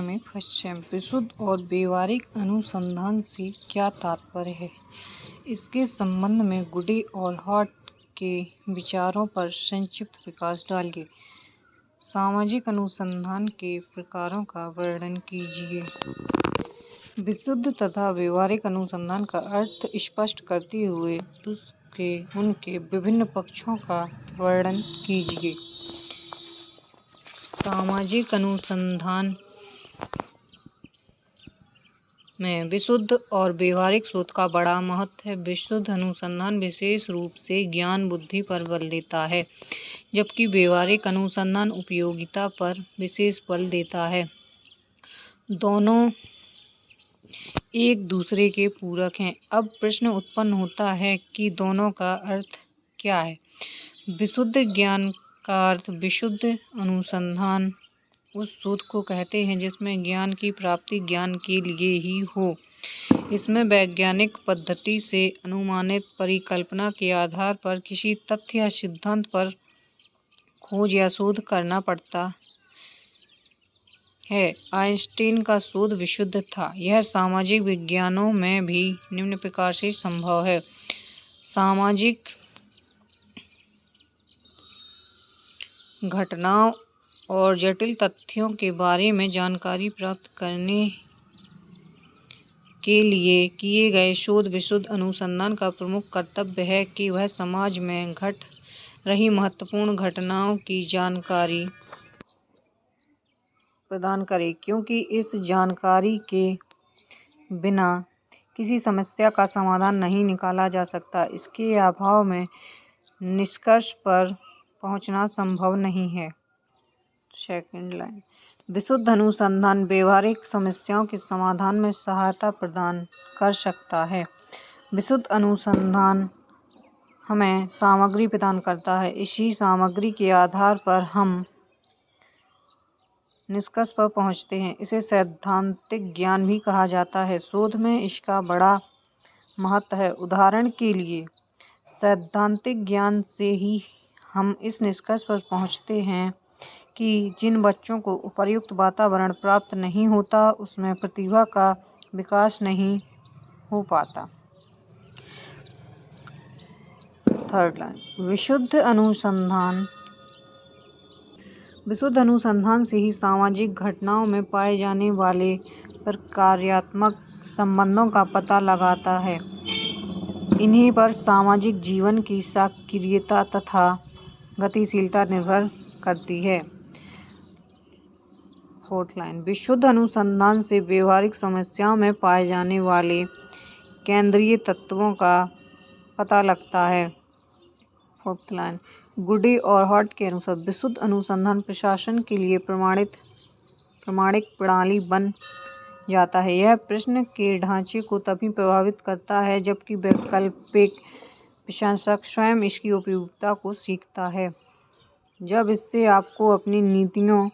में पश्चिम विशुद्ध और व्यवहारिक अनुसंधान से क्या तात्पर्य है? इसके संबंध में गुडी और हॉट के विचारों पर संक्षिप्त प्रकाश डालिए। सामाजिक अनुसंधान के प्रकारों का वर्णन कीजिए। विशुद्ध तथा व्यवहारिक अनुसंधान का अर्थ स्पष्ट करते हुए उनके विभिन्न पक्षों का वर्णन कीजिए। सामाजिक अनुसंधान में विशुद्ध और व्यवहारिक शोध का बड़ा महत्व है। विशुद्ध अनुसंधान विशेष रूप से ज्ञान बुद्धि पर बल देता है, जबकि व्यवहारिक अनुसंधान उपयोगिता पर विशेष बल देता है। दोनों एक दूसरे के पूरक हैं। अब प्रश्न उत्पन्न होता है कि दोनों का अर्थ क्या है? विशुद्ध ज्ञान का अर्थ विशुद्ध अनुसंधान उस शोध को कहते हैं जिसमें ज्ञान की प्राप्ति ज्ञान के लिए ही हो। इसमें वैज्ञानिक पद्धति से अनुमानित परिकल्पना के आधार पर किसी तथ्य या सिद्धांत पर खोज या शोध करना पड़ता है। आइंस्टीन का शोध विशुद्ध था। यह सामाजिक विज्ञानों में भी निम्न प्रकार से संभव है। सामाजिक घटनाओं और जटिल तथ्यों के बारे में जानकारी प्राप्त करने के लिए किए गए शोध विशुद्ध अनुसंधान का प्रमुख कर्तव्य है कि वह समाज में घट रही महत्वपूर्ण घटनाओं की जानकारी प्रदान करे, क्योंकि इस जानकारी के बिना किसी समस्या का समाधान नहीं निकाला जा सकता। इसके अभाव में निष्कर्ष पर पहुंचना संभव नहीं है। सेकंड लाइन, विशुद्ध अनुसंधान व्यवहारिक समस्याओं के समाधान में सहायता प्रदान कर सकता है। विशुद्ध अनुसंधान हमें सामग्री प्रदान करता है। इसी सामग्री के आधार पर हम निष्कर्ष पर पहुंचते हैं। इसे सैद्धांतिक ज्ञान भी कहा जाता है। शोध में इसका बड़ा महत्व है। उदाहरण के लिए, सैद्धांतिक ज्ञान से ही हम इस निष्कर्ष पर पहुंचते हैं कि जिन बच्चों को उपयुक्त वातावरण प्राप्त नहीं होता, उसमें प्रतिभा का विकास नहीं हो पाता। थर्ड लाइन, विशुद्ध अनुसंधान से ही सामाजिक घटनाओं में पाए जाने वाले प्रकार्यात्मक संबंधों का पता लगाता है। इन्हीं पर सामाजिक जीवन की सक्रियता तथा गतिशीलता निर्भर करती है। फोर्थ लाइन, विशुद्ध अनुसंधान से व्यवहारिक समस्याओं में पाए जाने वाले केंद्रीय तत्वों का पता लगता है। फोर्थ लाइन, गुडी और हॉट के अनुसार विशुद्ध अनुसंधान प्रशासन के लिए प्रमाणिक प्रणाली बन जाता है। यह प्रश्न के ढांचे को तभी प्रभावित करता है जबकि वैकल्पिक प्रशासक स्वयं इसकी उपयोगिता को सीखता है। जब इससे आपको अपनी नीतियों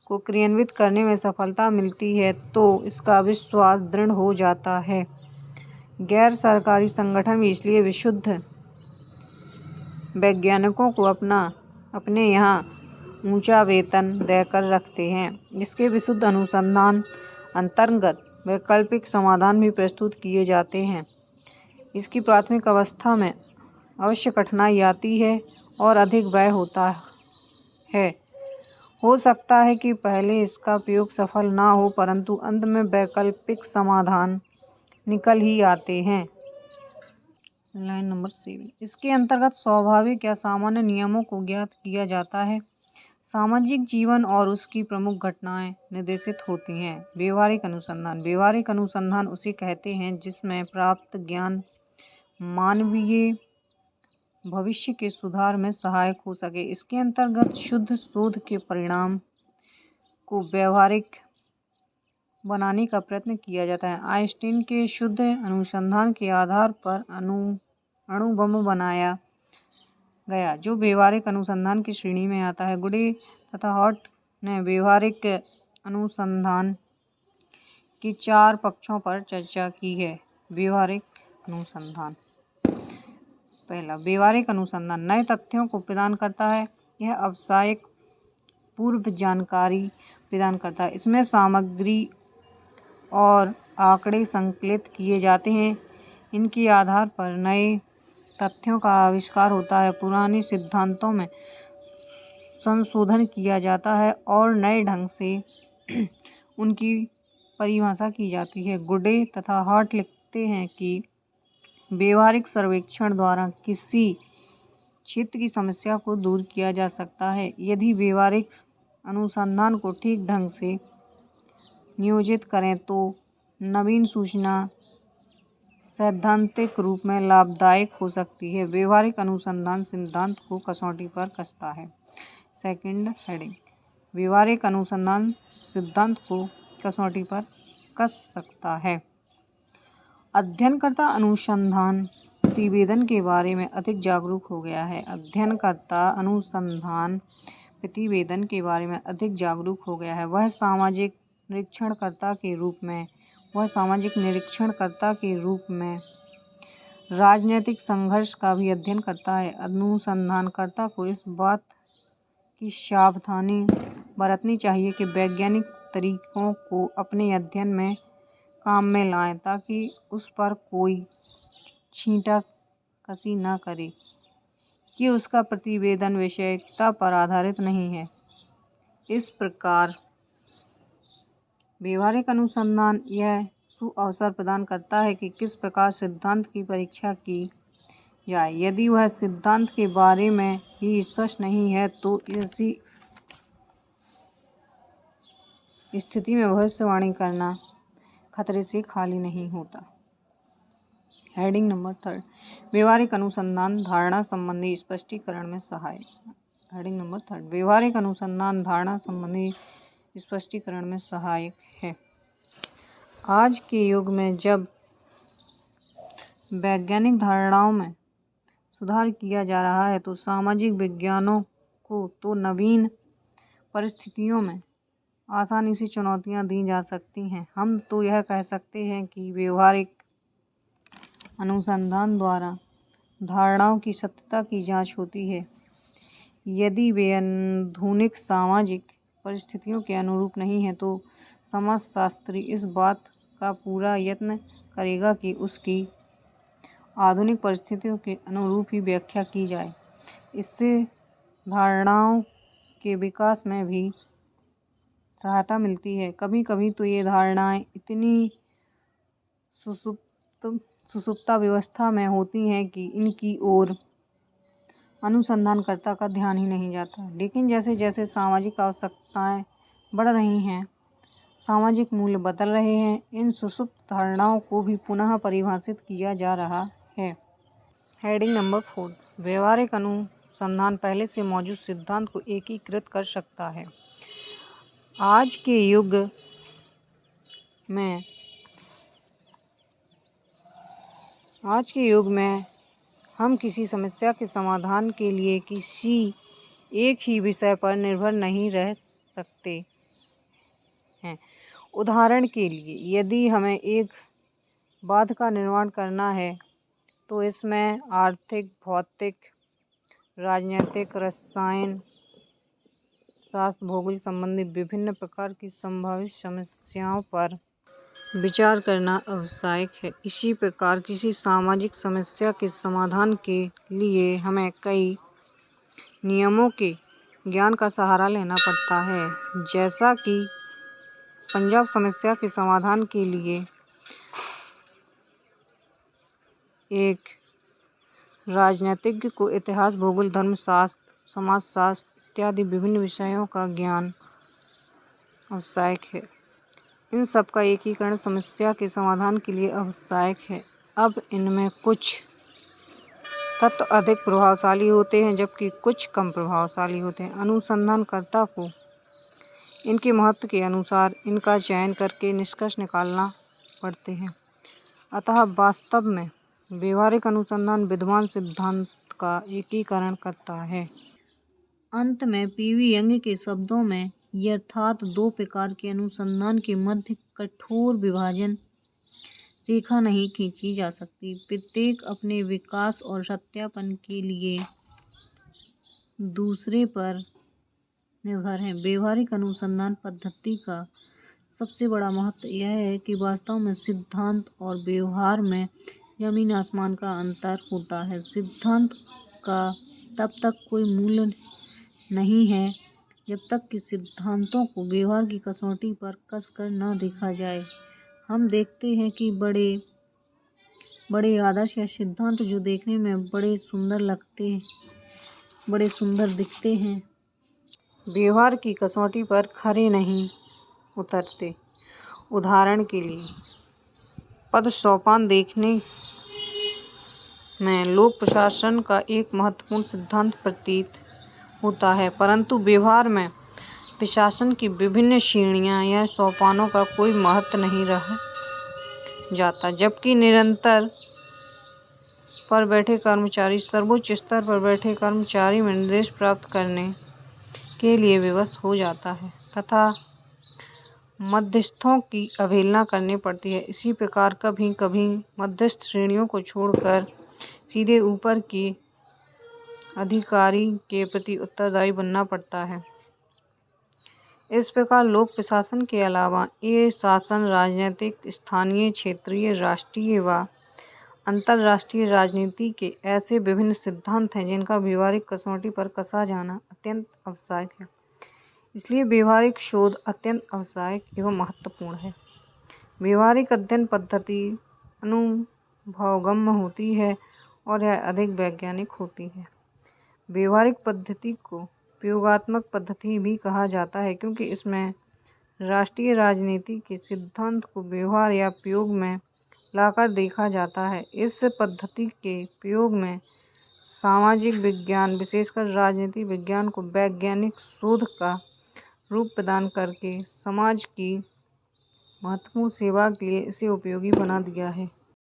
को क्रियान्वित करने में सफलता मिलती है तो इसका विश्वास दृढ़ हो जाता है। गैर सरकारी संगठन भी इसलिए विशुद्ध वैज्ञानिकों को अपने यहाँ ऊंचा वेतन देकर रखते हैं। इसके विशुद्ध अनुसंधान अंतर्गत वैकल्पिक समाधान भी प्रस्तुत किए जाते हैं। इसकी प्राथमिक अवस्था में अवश्य कठिनाई आती है और अधिक व्यय होता है। हो सकता है कि पहले इसका प्रयोग सफल ना हो, परंतु अंत में वैकल्पिक समाधान निकल ही आते हैं। लाइन नंबर 7, इसके अंतर्गत स्वाभाविक या सामान्य नियमों को ज्ञात किया जाता है। सामाजिक जीवन और उसकी प्रमुख घटनाएं निर्देशित होती हैं। व्यवहारिक अनुसंधान उसे कहते हैं जिसमें प्राप्त ज्ञान मानवीय भविष्य के सुधार में सहायक हो सके। इसके अंतर्गत शुद्ध शोध के परिणाम को व्यवहारिक बनाने का प्रयत्न किया जाता है। आइंस्टीन के शुद्ध अनुसंधान के आधार पर अणु बम बनाया गया, जो व्यवहारिक अनुसंधान की श्रेणी में आता है। गुडी तथा हॉट ने व्यवहारिक अनुसंधान के 4 पक्षों पर चर्चा की है। व्यवहारिक अनुसंधान, पहला, व्यवहारिक अनुसंधान नए तथ्यों को प्रदान करता है। यह व्यावसायिक पूर्व जानकारी प्रदान करता है। इसमें सामग्री और आंकड़े संकलित किए जाते हैं। इनके आधार पर नए तथ्यों का आविष्कार होता है, पुराने सिद्धांतों में संशोधन किया जाता है और नए ढंग से उनकी परिभाषा की जाती है। गुडे तथा हार्ट लिखते हैं कि व्यवहारिक सर्वेक्षण द्वारा किसी क्षेत्र की समस्या को दूर किया जा सकता है यदि व्यवहारिक अनुसंधान को ठीक ढंग से नियोजित करें तो नवीन सूचना सैद्धांतिक रूप में लाभदायक हो सकती है। व्यवहारिक अनुसंधान सिद्धांत को कसौटी पर कसता है। सेकंड हेडिंग, व्यवहारिक अनुसंधान सिद्धांत को कसौटी पर कस सकता है। अध्ययनकर्ता अनुसंधान प्रतिवेदन के बारे में अधिक जागरूक हो गया है। अध्ययनकर्ता अनुसंधान प्रतिवेदन के बारे में अधिक जागरूक हो गया है। वह सामाजिक निरीक्षणकर्ता के रूप में राजनीतिक संघर्ष का भी अध्ययन करता है। अनुसंधानकर्ता को इस बात की सावधानी बरतनी चाहिए कि वैज्ञानिक तरीकों को अपने अध्ययन में काम में लाएं ताकि उस पर कोई छींटाकशी न करे कि उसका प्रतिवेदन विषयिकता पर आधारित नहीं है। इस प्रकार व्यवहारिक अनुसंधान यह अवसर प्रदान करता है कि किस प्रकार सिद्धांत की परीक्षा की जाए। यदि वह सिद्धांत के बारे में ही स्पष्ट नहीं है तो ऐसी स्थिति में भविष्यवाणी करना खतरे से खाली नहीं होता। हेडिंग नंबर 3, व्यवहारिक अनुसंधान धारणा संबंधी स्पष्टीकरण में सहायक। हेडिंग नंबर 3, व्यवहारिक अनुसंधान धारणा संबंधी स्पष्टीकरण में सहायक है। आज के युग में जब वैज्ञानिक धारणाओं में सुधार किया जा रहा है तो सामाजिक विज्ञानों को तो नवीन परिस्थितियों में आसानी से चुनौतियां दी जा सकती हैं। हम तो यह कह सकते हैं कि व्यवहारिक अनुसंधान द्वारा धारणाओं की सत्यता की जांच होती है। यदि वे आधुनिक सामाजिक परिस्थितियों के अनुरूप नहीं है तो समाजशास्त्री इस बात का पूरा यत्न करेगा कि उसकी आधुनिक परिस्थितियों के अनुरूप ही व्याख्या की जाए। इससे धारणाओं के विकास में भी सहायता मिलती है। कभी कभी तो ये धारणाएं इतनी सुसुप्तावस्था में होती हैं कि इनकी ओर अनुसंधानकर्ता का ध्यान ही नहीं जाता। लेकिन जैसे जैसे सामाजिक आवश्यकताएं बढ़ रही हैं, सामाजिक मूल्य बदल रहे हैं, इन सुसुप्त धारणाओं को भी पुनः परिभाषित किया जा रहा है। हेडिंग नंबर 4, व्यवहारिक अनुसंधान पहले से मौजूद सिद्धांत को एकीकृत कर सकता है। आज के युग में हम किसी समस्या के समाधान के लिए किसी एक ही विषय पर निर्भर नहीं रह सकते हैं। उदाहरण के लिए, यदि हमें एक बांध का निर्माण करना है तो इसमें आर्थिक, भौतिक, राजनीतिक, रसायन शास्त्र, भूगोल संबंधी विभिन्न प्रकार की संभावित समस्याओं पर विचार करना आवश्यक है। इसी प्रकार किसी सामाजिक समस्या के समाधान के लिए हमें कई नियमों के ज्ञान का सहारा लेना पड़ता है। जैसा कि पंजाब समस्या के समाधान के लिए एक राजनीतिज्ञ को इतिहास, भूगोल, धर्मशास्त्र, समाजशास्त्र इत्यादि विभिन्न विषयों का ज्ञान आवश्यक है। इन सब का एकीकरण समस्या के समाधान के लिए आवश्यक है। अब इनमें कुछ तत्व अधिक प्रभावशाली होते हैं जबकि कुछ कम प्रभावशाली होते हैं। अनुसंधानकर्ता को इनके महत्व के अनुसार इनका चयन करके निष्कर्ष निकालना पड़ते हैं। अतः वास्तव में व्यवहारिक अनुसंधान विद्यमान सिद्धांत का एकीकरण करता है। अंत में पीवी यंग के शब्दों में यथार्थ दो प्रकार के अनुसंधान के मध्य कठोर विभाजन रेखा नहीं खींची जा सकती। प्रत्येक अपने विकास और सत्यापन के लिए दूसरे पर निर्भर हैं। व्यवहारिक अनुसंधान पद्धति का सबसे बड़ा महत्व यह है कि वास्तव में सिद्धांत और व्यवहार में जमीन आसमान का अंतर होता है। सिद्धांत का तब तक कोई मूल्य नहीं है जब तक कि सिद्धांतों को व्यवहार की कसौटी पर कसकर न देखा जाए। हम देखते हैं कि बड़े बड़े आदर्श या सिद्धांत जो देखने में बड़े सुंदर दिखते हैं, व्यवहार की कसौटी पर खरे नहीं उतरते। उदाहरण के लिए पद सोपान देखने में लोक प्रशासन का एक महत्वपूर्ण सिद्धांत प्रतीत होता है, परंतु व्यवहार में प्रशासन की विभिन्न श्रेणियां या सोपानों का कोई महत्व नहीं रह जाता, जबकि निरंतर पर बैठे कर्मचारी सर्वोच्च स्तर पर बैठे कर्मचारी में निर्देश प्राप्त करने के लिए विवश हो जाता है तथा मध्यस्थों की अवहेलना करनी पड़ती है। इसी प्रकार कभी कभी मध्यस्थ श्रेणियों को छोड़कर सीधे ऊपर के अधिकारी के प्रति उत्तरदायी बनना पड़ता है। इस प्रकार लोक प्रशासन के अलावा ये शासन राजनीतिक, स्थानीय, क्षेत्रीय, राष्ट्रीय व अंतर्राष्ट्रीय राजनीति के ऐसे विभिन्न सिद्धांत हैं जिनका व्यवहारिक कसौटी पर कसा जाना अत्यंत आवश्यक है। इसलिए व्यवहारिक शोध अत्यंत आवश्यक एवं महत्वपूर्ण है। व्यवहारिक अध्ययन पद्धति अनुभवगम्य होती है और यह अधिक वैज्ञानिक होती है। व्यवहारिक पद्धति को प्रयोगात्मक पद्धति भी कहा जाता है, क्योंकि इसमें राष्ट्रीय राजनीति के सिद्धांत को व्यवहार या प्रयोग में लाकर देखा जाता है। इस पद्धति के प्रयोग में सामाजिक विज्ञान, विशेषकर राजनीति विज्ञान को वैज्ञानिक शोध का रूप प्रदान करके समाज की महत्वपूर्ण सेवा के लिए इसे उपयोगी बना दिया है।